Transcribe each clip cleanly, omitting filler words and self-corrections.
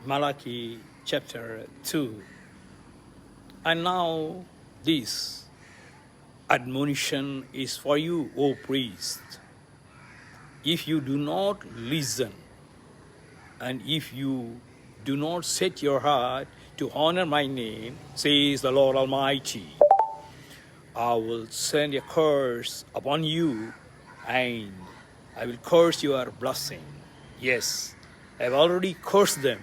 Malachi chapter 2. And now this admonition is for you, O priest. If you do not listen, and if you do not set your heart to honor my name, says the Lord Almighty, I will send a curse upon you, and I will curse your blessing. Yes, I have already cursed them,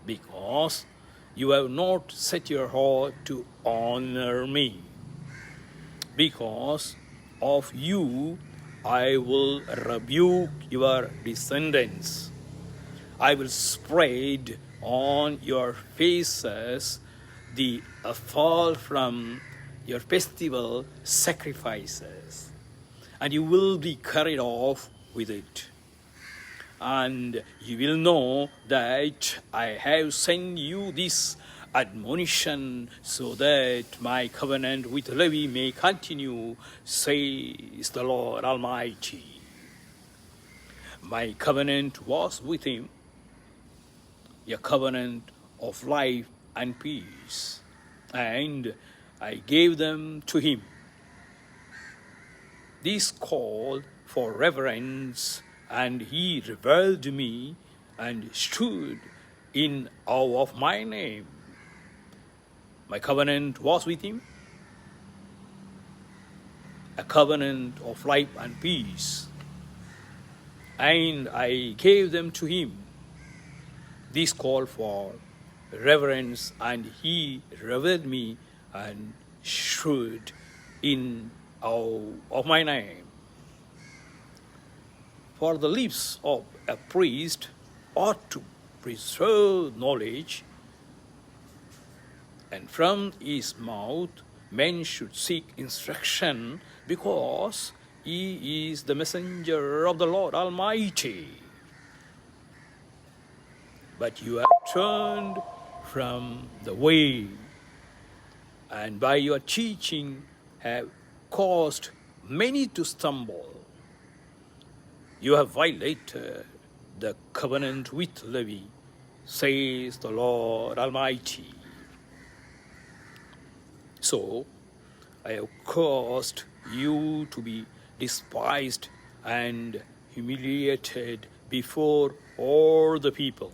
because you have not set your heart to honor me. Because of you, I will rebuke your descendants. I will spread on your faces the fall from your festival sacrifices, and you will be carried off with it. And you will know that I have sent you this admonition so that my covenant with Levi may continue, says the Lord Almighty. My covenant was with him, a covenant of life and peace, and I gave them to him. This called for reverence, and he revered me and stood in awe of my name. My covenant was with him, a covenant of life and peace, and I gave them to him. This called for reverence, and he revered me and stood in awe of my name. For the lips of a priest ought to preserve knowledge, and from his mouth men should seek instruction, because he is the messenger of the Lord Almighty. But you have turned from the way, and by your teaching have caused many to stumble. You have violated the covenant with Levi, says the Lord Almighty. So I have caused you to be despised and humiliated before all the people,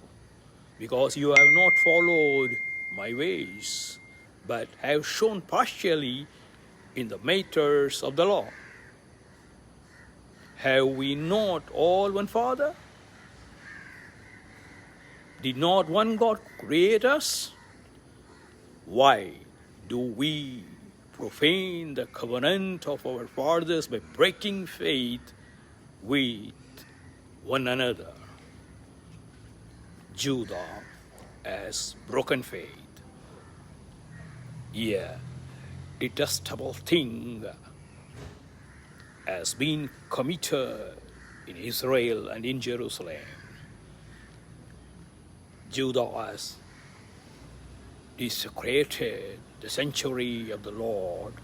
because you have not followed my ways, but have shown partially in the matters of the law. Have we not all one Father? Did not one God create us? Why do we profane the covenant of our fathers by breaking faith with one another? Judah has broken faith. Yeah, detestable thing has been committed in Israel and in Jerusalem. Judah has desecrated the sanctuary of the Lord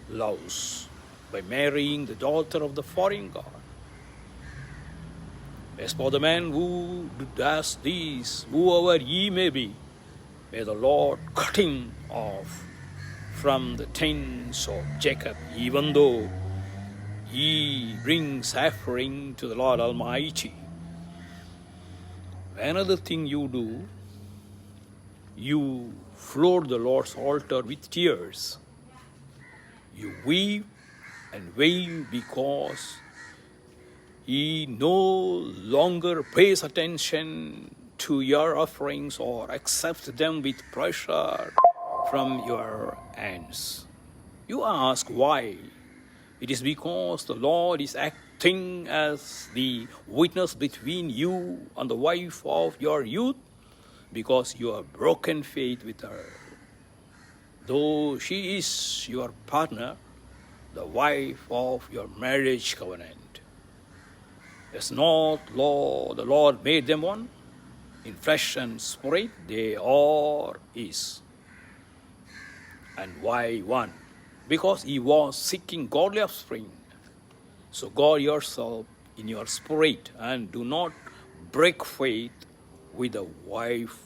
loves by marrying the daughter of the foreign god. As for the man who does this, whoever he may be, may the Lord cut him off from the tents of Jacob, even though he brings offering to the Lord Almighty. Another thing you do, you floor the Lord's altar with tears. You weep and wail because he no longer pays attention to your offerings or accepts them with pressure from your hands. You ask why. It is because the Lord is acting as the witness between you and the wife of your youth, because you have broken faith with her. Though she is your partner, the wife of your marriage covenant. Has not the Lord made them one? In flesh and spirit they are his. And why one? Because he was seeking godly offspring. So guard yourself in your spirit and do not break faith with the wife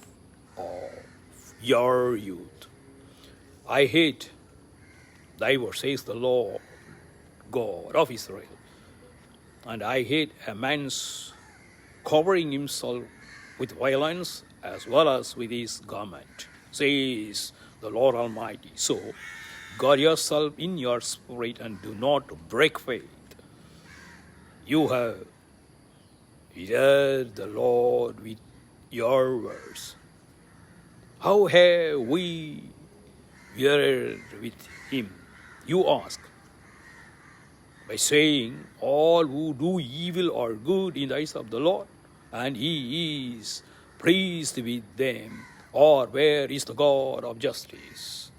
of your youth. I hate thy word, says the Lord God of Israel. And I hate a man's covering himself with violence as well as with his garment, says the Lord Almighty. So, guard yourself in your spirit and do not break faith. You have heard the Lord with your words. How have we heard with him? You ask. By saying, all who do evil are good in the eyes of the Lord, and he is pleased with them. Or where is the God of justice?